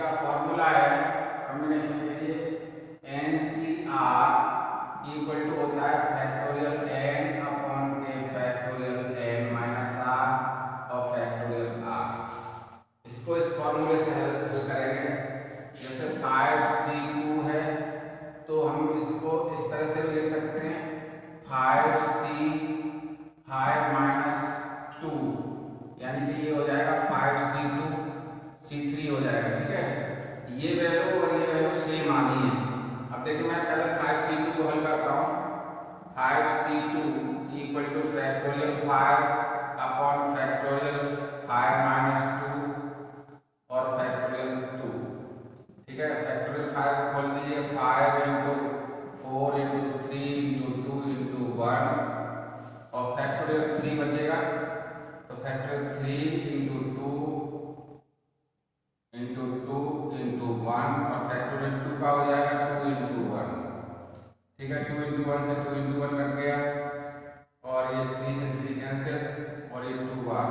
इसका फॉर्मूला है कॉम्बिनेशन के लिए NCR इक्वल टू होता है फैक्टोरियल n अपॉन के फैक्टोरियल n माइनस r और फैक्टोरियल r। इसको इस फॉर्मूले से हल करेंगे। जैसे 5C2 है तो हम इसको इस तरह से भी लिख सकते हैं 5C5 माइनस 2, यानी कि ये हो जाएगा 5C2C3 हो जाएगा। ठीक है, ये वैल्यू और ये वैल्यू सेम आनी है। अब देखिए मैं पहले 5C2 को हल करता हूँ। 5C2 equal two factorial 5 upon factorial 5 minus 2 और फैक्टोरियल 2। ठीक है, फैक्टोरियल 5 को खोल दीजिए, 5 इंटू 4 इंटू 3 इंटू 2 इंटू 1 और फैक्टोरियल 3 बचेगा तो फैक्टोरियल 3 इंटू 2 इंटू 2 इंटू 1 और फैक्टोरियल 2 का हो जाएगा 2 इंटू 1। ठीक है, 2 इंटू 1 से 2 इंटू 1 कट गया और ये 3 से 3 कैंसिल और ये 2 बार,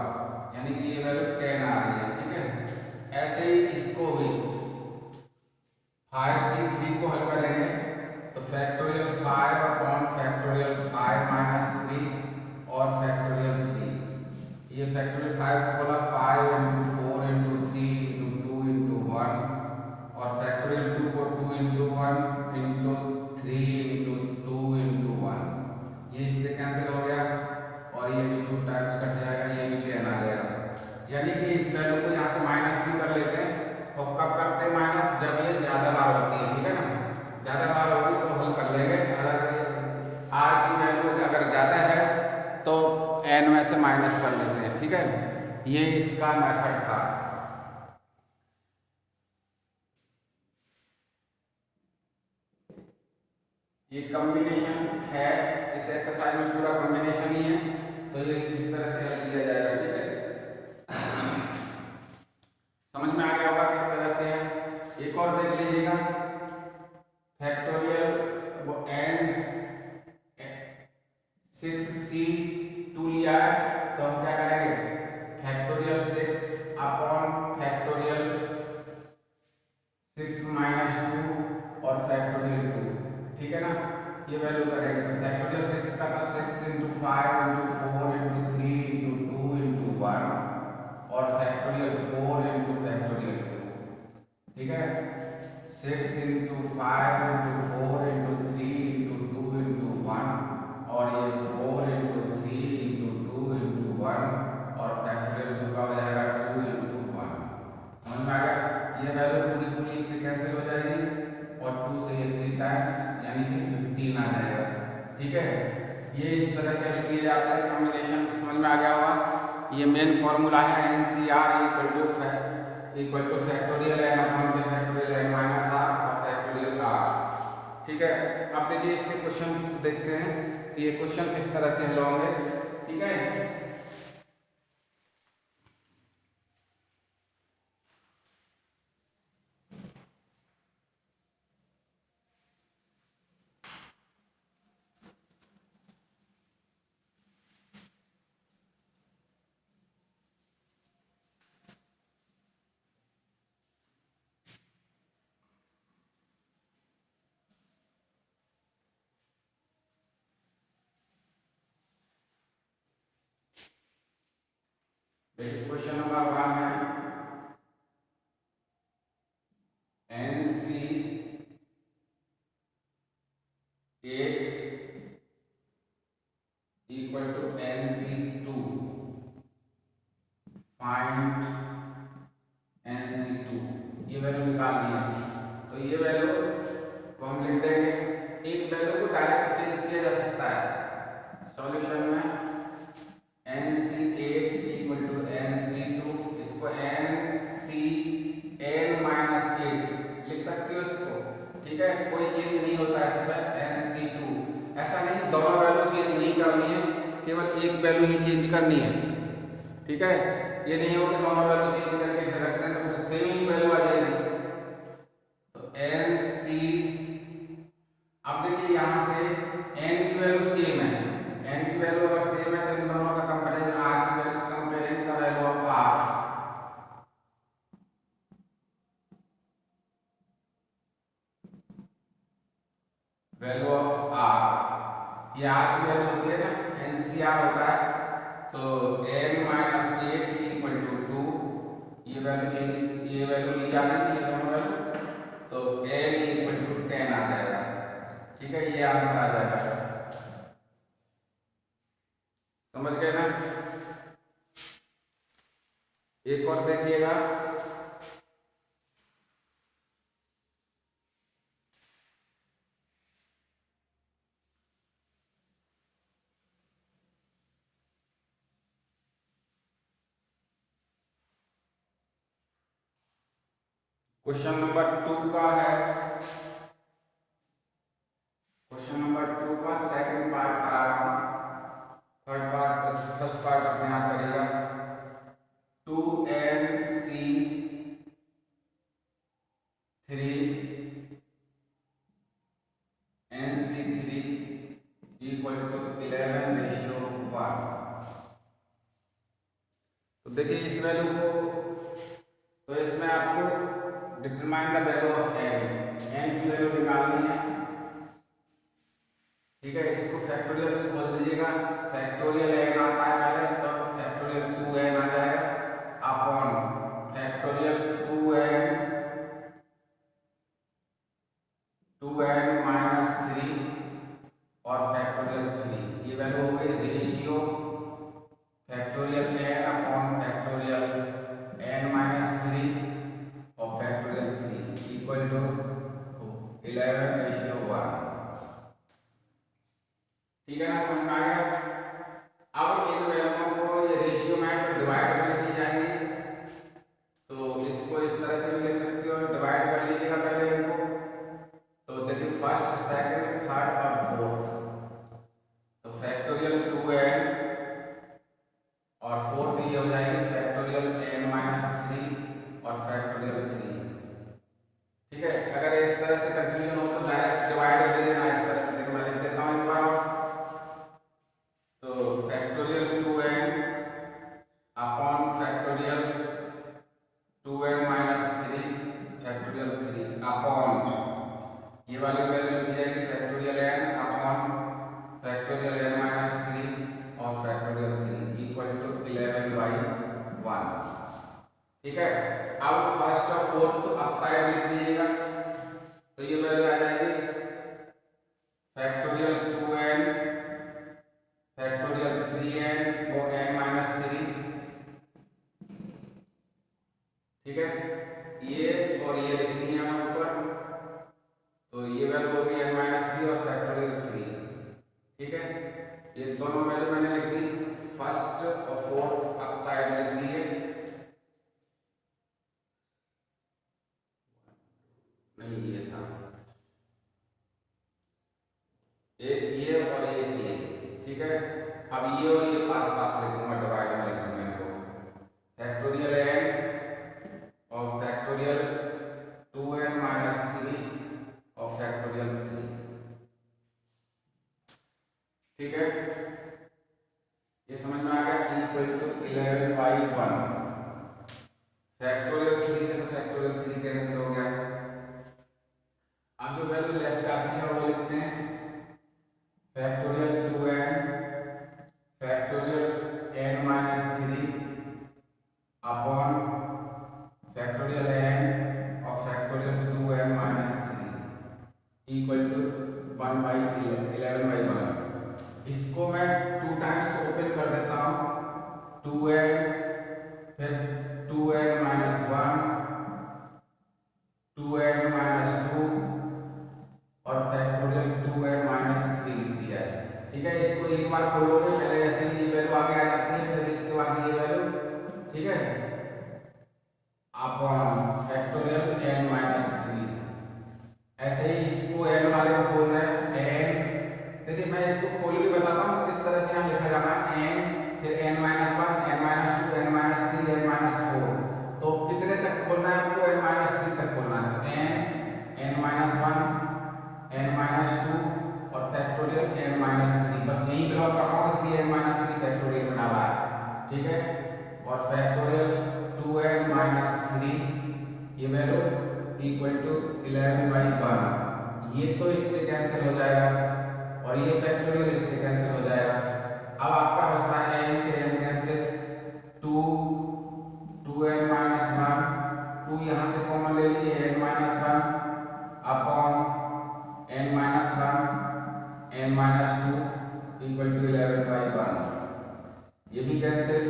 यानी कि ये वैल्यू 10 आ रही है। ठीक है, ऐसे ही इसको भी 5C3 को हल करेंगे तो फैक्टोरियल 5 अपॉन फैक्टोरियल 5 माइनस 3 और फैक्टोरियल 3। ये फैक्टोरियल 5 को बोला 5 इंटू 4 इंटू 3 इंटू 2 इंटू 1 और फैक्टोरियल 2 को 2 इंटू 1 इंटू 3 इंटू 2 इंटू 1। ये इससे कैंसिल हो गया और ये भी 2 टाइम्स कट जाएगा, ये भी 10 आ जाएगा। यानी कि इस वैल्यू को यहाँ से माइनस भी कर लेते हैं। और कब करते हैं माइनस? जब ये ज़्यादा बार होती है। ठीक है ना, ज़्यादा बार होगी तो हल कर लेंगे। अगर आर की वैल्यू अगर ज़्यादा है तो n में से माइनस कर लेते हैं। ठीक है, ये इसका मेथड था। ये कॉम्बिनेशन है, इस एक्सरसाइज में पूरा कॉम्बिनेशन ही है, तो ये इस तरह से हल किया जाएगा। ठीक है, समझ में आ गया होगा किस तरह से है। एक और देख लीजिएगा, फैक्टोरियल वो n6C2 लिया है तो हम क्या करेंगे, फैक्टोरियल 6 अपॉन फैक्टोरियल 6 माइनस 2 और फैक्टोरियल 2। ठीक है ना, ये वैल्यू करेंगे तो फैक्टोरियल 6 का तो 6 into 5 into 4 into 3 into 2 into 1 और फैक्टोरियल 4 इंटू फैक्टोरियल 2। ठीक है, 6 into 5 into 4 into 3 into 2 into 1 और ये 4 इंटू 3 इंटू 2 इंटू 1 और फैक्टोरियल 2 का हो जाएगा 2 इंटू 1। समझ में आ गया? ये वैल्यू पूरी पूरी इससे कैंसिल हो जाएगी और 2 से ये 3 टाइम्स यानी कि 15 आ जाएगा। ठीक है, ये इस तरह से हल किए जाते हैं कॉम्बिनेशन। समझ में आ गया होगा। ये मेन फॉर्मूला है NCR equal two factorial n upon factorial n minus r और फैक्टोरियल r। ठीक है, अब देखिए इसके क्वेश्चंस देखते हैं कि ये क्वेश्चन किस तरह से हल होंगे। ठीक है, क्वेश्चन नंबर 1 है NC8 equal to NC2, find NC2। ये वैल्यू निकालनी है तो ये वैल्यू को हम लिख देंगे। एक वैल्यू को डायरेक्ट चेंज किया जा सकता है सॉल्यूशन में। NC8 इक्वल टू NC2, इसको NCn माइनस 8 लिख सकते हो इसको। ठीक है, कोई चेंज नहीं होता है इसमें। NC2 ऐसा नहीं दोनों वैल्यू चेंज नहीं करनी है, केवल एक वैल्यू ही चेंज करनी है। ठीक है, ये नहीं हो कि दोनों वैल्यू चेंज करके फिर रखते हैं तो फिर सेम ही वैल्यू आ जाएगी। तो NC, अब देखिए यहाँ से n की वैल्यू सेम है, n की वैल्यू अगर सेम है तो इन दोनों का कंपैरिजन r की value comparing the value of r। Value of R, ये आर की वैल्यू होती है ना, एनसीआर होता है, तो n minus eight equal to two, ये वैल्यू चेंज, ये वैल्यू ली जा रही है, ये दोनों वैल्यू, तो n इक्वल टू 10 आ जाएगा। ठीक है, ये आंसर आ जाएगा। समझ गए ना? एक और देखिएगा, क्वेश्चन नंबर 2 का है, क्वेश्चन नंबर 2 का सेकंड पार्ट करा रहा हूं, थर्ड पार्ट, फर्स्ट पार्ट अपने आप करेगा। 2nc3 nc3 equal to 11:1। तो देखिए इस वैल्यू को, तो इसमें आपको determine the value of n की वैल्यू निकालनी है। ठीक है, इसको फैक्टोरियल से खोल दीजिएगा, फैक्टोरियल n आता है पहले, तो फैक्टोरियल 2n आ जाएगा अपॉन फैक्टोरियल 2n माइनस 3 और फैक्टोरियल 3, ये वैल्यू हो गई ratio factorial n upon factorial n minus 3 और फैक्टोरियल 3 इक्वल टू 11:1। ठीक है ना, समझ में आ गया? अब इन वैल्यूओं को ये रेशियो में तो डिवाइड में लिखी जाएंगी, तो इसको इस तरह से भी लिख सकते हो, डिवाइड कर लीजिएगा पहले इनको, तो देखिए फर्स्ट, सेकंड, थर्ड और फोर्थ, तो फैक्टोरियल 2n और फोर्थ ये हो जाएगी फैक्टोरियल n माइनस 3 और फैक्टोरियल 3। ठीक है, अगर इस तरह से कंफ्यूजन हो तो डायरेक्ट डिवाइड कर देना इस तरह से। देखो मैं लिख देता हूँ एक बार, तो factorial 2n upon factorial 2n minus 3 factorial 3 upon ये वाली वैल्यू लिखी जाएगी factorial n upon factorial n minus 3 और फैक्टोरियल 3 इक्वल टू 11/1। ठीक है, अब फर्स्ट और फोर्थ अप साइड लिख दीजिएगा, तो ये वैल्यू आ जाएगी फैक्टोरियल 2n फैक्टोरियल 3n वो n माइनस 3। ठीक है, ये और ये लिखनी है हमें ऊपर, तो ये वैल्यू हो गई n माइनस 3 और फैक्टोरियल 3। ठीक है, ये दोनों वैल्यू मैंने लिख दी, फर्स्ट और फोर्थ अप साइड लिख दिए, नहीं ये था, एक ये और एक ये। ठीक है, अब ये और ये पास पास लिखूंगा, डिवाइड में लिखूंगा इनको, फैक्टोरियल n और फैक्टोरियल 2n माइनस 3 और फैक्टोरियल 3। ठीक है, ये समझ में आ गया, इक्वल टू 11/1। फैक्टोरियल 3 से तो फैक्टोरियल 3 कैंसिल हो गया। अब जो वैल्यू लेफ्ट आती है वो लिखते हैं factorial 2n factorial n minus 3 upon factorial n और factorial 2n minus 3 equal to 11/1। इसको मैं 2 टाइम्स ओपन कर देता हूँ, 2n फिर 2n माइनस 1 2n माइनस 2 और फैक्टोरियल 2n माइनस 3 लिख दिया है। ठीक है, इसको एक बार खोलोगे, पहले ऐसे ही ये वैल्यू आगे आ जाती है, फिर इसके बाद ये वैल्यू। ठीक है, अपॉन फैक्टोरियल n माइनस 3, ऐसे ही इसको n वाले को खोल रहे हैं n। देखिए मैं इसको खोल के बताता हूँ किस तरह से यहाँ लिखा जाना है, n फिर n minus 1 n minus 2 n minus 3 n minus 4। तो कितने तक खोलना है आपको, n माइनस 3 तक खोलना है, तो n माइनस 1 n माइनस 2 और फैक्टोरियल n माइनस 3, बस यही ब्लॉक कर रहा हूँ इसलिए n माइनस 3 फैक्टोरियल में डाला है। ठीक है, और फैक्टोरियल 2n माइनस 3 ये वैल्यू इक्वल टू 11/1, ये तो इससे कैंसिल हो जाएगा और ये फैक्टोरियल इससे कैंसिल हो जाएगा। अब आपका बचता है n से n cancel, 2 2n minus one, 2 यहाँ से कॉमन ले लीजिए, n minus one upon n minus one n minus two equal to 11/1, ये भी कैंसिल।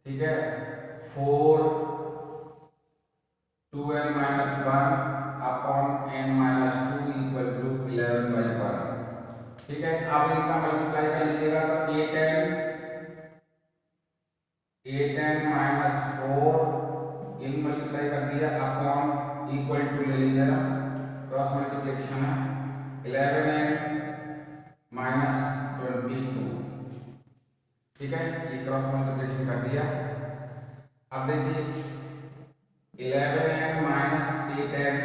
ठीक है, 4 2n minus one upon n minus two equal to 11/1। ठीक है, अब इनका मल्टीप्लाई कर लीजिएगा तो 8n माइनस 4 ये भी मल्टीप्लाई कर दिया अपॉन इक्वल टू ले लीजिए ना, क्रॉस मल्टीप्लिकेशन है, 11n माइनस 22। ठीक है, ये क्रॉस मल्टीप्लिकेशन कर दिया। अब देखिए 11n माइनस 8n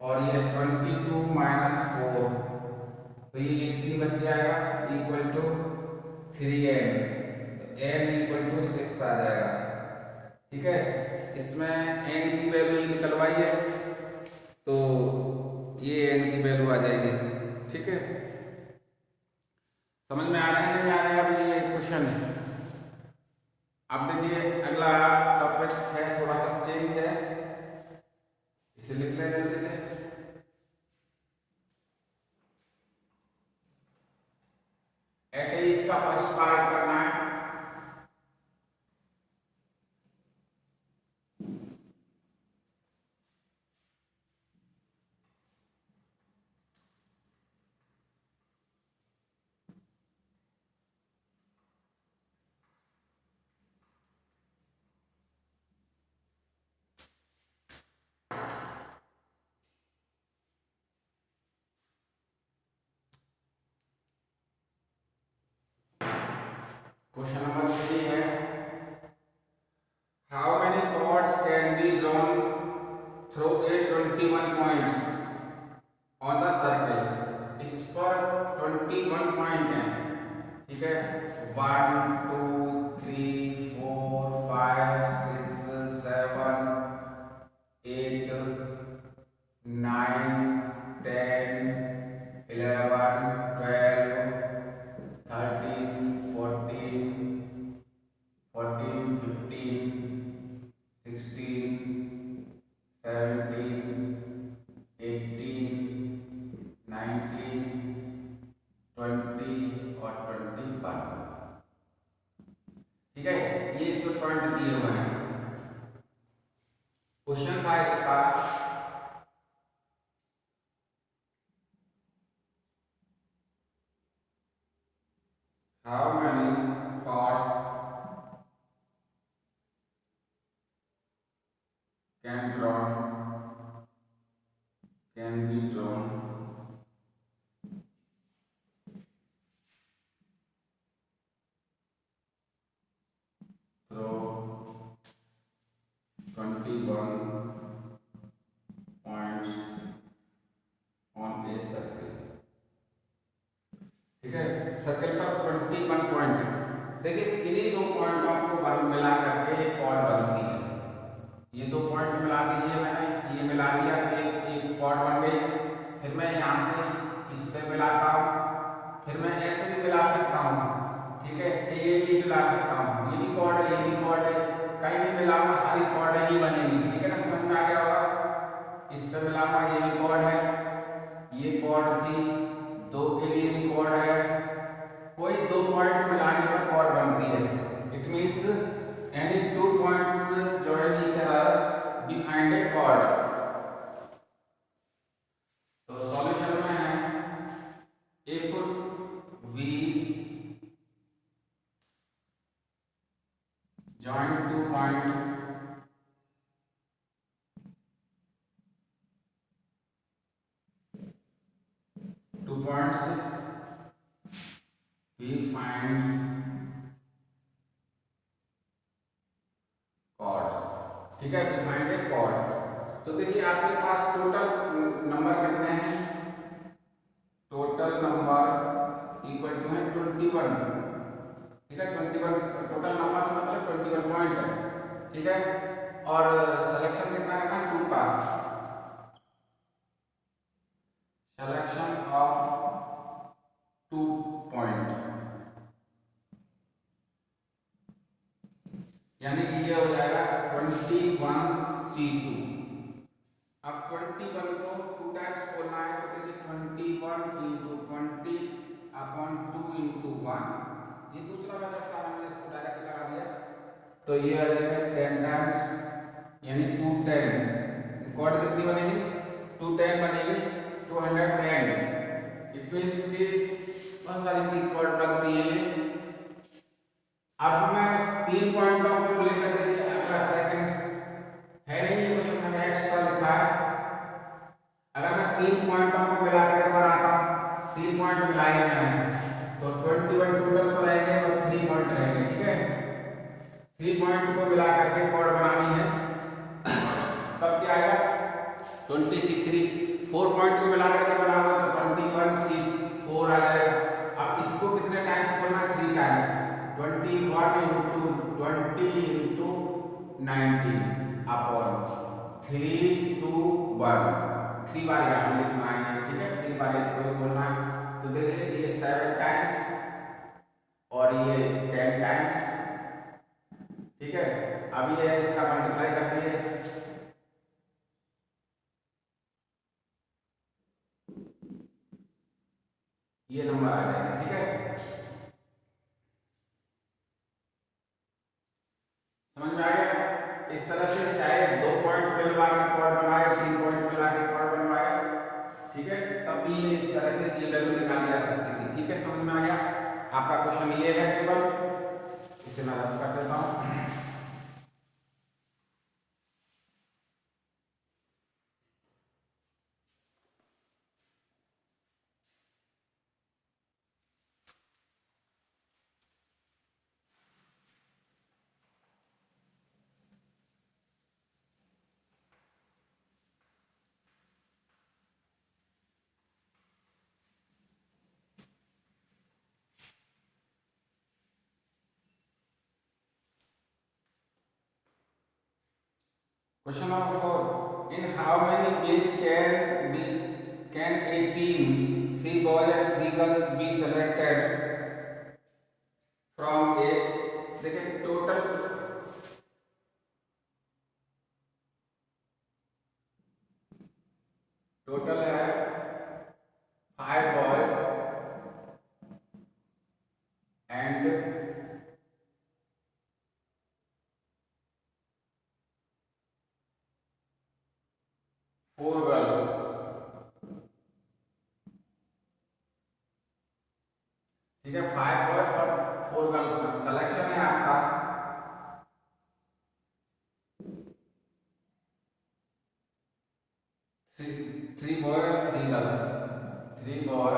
और ये 22 माइनस 4, तो ये 18 बच जाएगा इक्वल टू 3n, तो n इक्वल टू 6 आ जाएगा। ठीक है, इसमें n की वैल्यू निकलवाइए तो ये n की वैल्यू आ जाएगी। ठीक है, समझ में आ रहा है नहीं आ रहा है अभी ये क्वेश्चन। अब देखिए अगला टॉपिक है, थोड़ा सा चेंज है, इसे लिख लें जल्दी से। ऐसे ही इसका फर्स्ट पार्ट करना है। क्वेश्चन नंबर 3 है, how many chords can be drawn through a 21 points on the circle. इस पर 21 पॉइंट है। ठीक है, 1 2 3 4 5 6 7 8 9 10 11 12 13 14 14 15 16 17 18 19 20 और 21। ठीक है, ये इसमें पॉइंट दिए हुए हैं। क्वेश्चन था इसका, how many chords can be drawn through 21 points on a circle। ठीक है, सर्कल पर 21 पॉइंट है। देखिए किन्हीं दो पॉइंटों को मिला करके एक कॉर्ड बनती है। ये दो पॉइंट मिला दीजिए, मैंने ये मिला दिया तो एक कॉर्ड बन गई। फिर मैं यहाँ से इस पे मिलाता हूँ, फिर मैं ऐसे भी मिला सकता हूँ। ठीक है, ये भी मिला सकता हूँ, ये भी कॉर्ड है, ये भी कॉर्ड है, कहीं भी मिलाऊंगा सारी कॉर्ड ही बनेगी। ठीक है ना, समझ में आ गया होगा। इस पे मिलाऊंगा, ये भी कॉर्ड है, ये कॉर्ड थी, दो के लिए भी कॉर्ड है। कोई दो पॉइंट मिलाने पर कॉर्ड बनती है। It means any two points join each other we find a chord. तो सॉल्यूशन में है, if we join two point we find chords। ठीक है, we find a chord। तो देखिए आपके पास टोटल नंबर कितने हैं, टोटल नंबर इक्वल टू है 21। ठीक है, 21 टोटल नंबर से मतलब 21 पॉइंट है। ठीक है, और सिलेक्शन कितना करना है, 2 का। अब 21 को 2 टाइम्स बोलना है तो देखिए 21 इंटू 20/2 इंटू 1, ये दूसरा मेथड था, मैंने इसको डायरेक्ट लगा दिया तो ये आ जाएगा 10 टाइम्स यानी 210। कॉर्ड कितनी बनेगी? 210 बनेगी, 210। इट मीन्स कि बहुत सारी सी कॉर्ड बनती है। अब मैं 3 पॉइंटों को लेकर के अगला सेकंड है नहीं, ये क्वेश्चन मैंने एक्स्ट्रा लिखा है। अगर मैं 3 पॉइंटों को मिला करके बनाता हूँ, 3 पॉइंट मिलाए हैं मैंने तो 21 टोटल तो रहेंगे और 3 पॉइंट रहेंगे, ठीक है। 3 पॉइंट को मिला करके कॉर्ड बनानी है तब क्या आएगा 20C3। 4 पॉइंट को मिला करके बनाओगे तो 21C4 आ जाएगा। अब इसको कितने टाइम्स बोलना है? 3 टाइम्स, 21 इंटू 20 इंटू 19 अपॉन 3 2 1। 3 बार यहाँ लिखना है, ठीक है, 3 बार इसको भी बोलना है। तो देखिए ये 7 टाइम्स और ये 10 टाइम्स, ठीक है। अब ये इसका मल्टीप्लाई कर दिए, ये नंबर आ जाएगा, ठीक है। समझ में आ गया? इस तरह से चाहे 2 पॉइंट मिलवा के कॉर्ड बनवाए, 3 पॉइंट मिला के कॉर्ड बनवाए, ठीक है, तब भी ये इस तरह से ये वैल्यू निकाली जा सकती थी, ठीक है। समझ में आ गया? आपका क्वेश्चन ये है, केवल इसे मैं रफ कर देता हूँ। Question number 4. In how many ways can a team, 3 boys and 3 girls, be selected from a, देखिए टोटल है 5 boys and 4 girls, ठीक है। 5 बॉय और 4 गर्ल्स में सिलेक्शन है आपका 3 बॉय और 3 गर्ल्स, 3 बॉय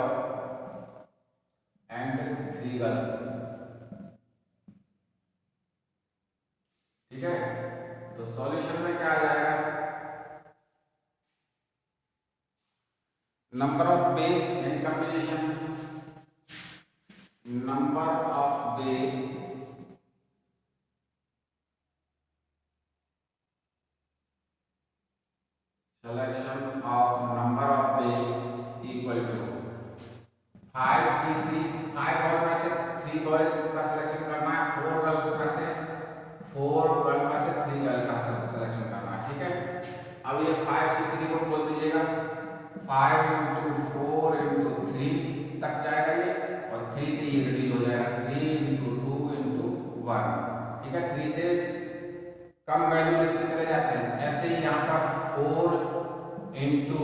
एंड 3 गर्ल्स, ठीक है। तो सॉल्यूशन में क्या आ जाएगा? नंबर ऑफ बे यानी combination, number of ways selection of number of base equal to 5C3, 5 boy में से 3 बॉयज का सिलेक्शन करना है, 4 गर्ल्स में से 4 गर्ल में से 3 गर्ल का सिलेक्शन करना है, ठीक है। अब ये 5C3 को बोल दीजिएगा 5 इंटू 4 इंटू 3 तक जाएगा ये, और 3 से ये रिड्यूस हो जाएगा 3 इंटू 2 इंटू 1, ठीक है। 3 से कम वैल्यू लिखते चले जाते हैं। ऐसे ही यहाँ पर 4 इंटू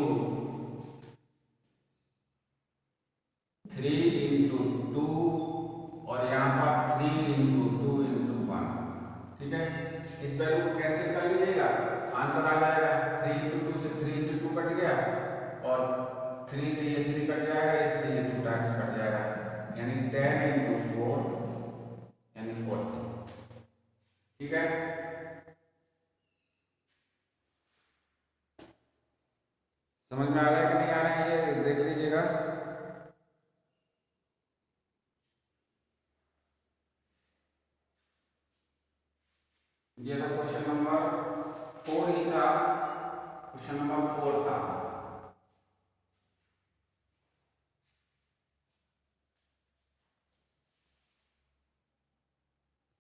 3 इंटू 2 और यहाँ पर 3 इंटू 2 इंटू 1, ठीक है। इस वैल्यू को कैंसिल कर लीजिएगा, आंसर आ जाएगा 3 इंटू 2 से 3 इंटू 2 कट गया, और 3 से ये 3 कट जाएगा, इससे ये 2 टाइम्स कट जाएगा, यानी 10 इंटू 4 यानी 40, ठीक है। समझ में आ रहा है कि नहीं आ रहा है, ये देख लीजिएगा। ये था क्वेश्चन नंबर 4 ही था, क्वेश्चन नंबर 4 था।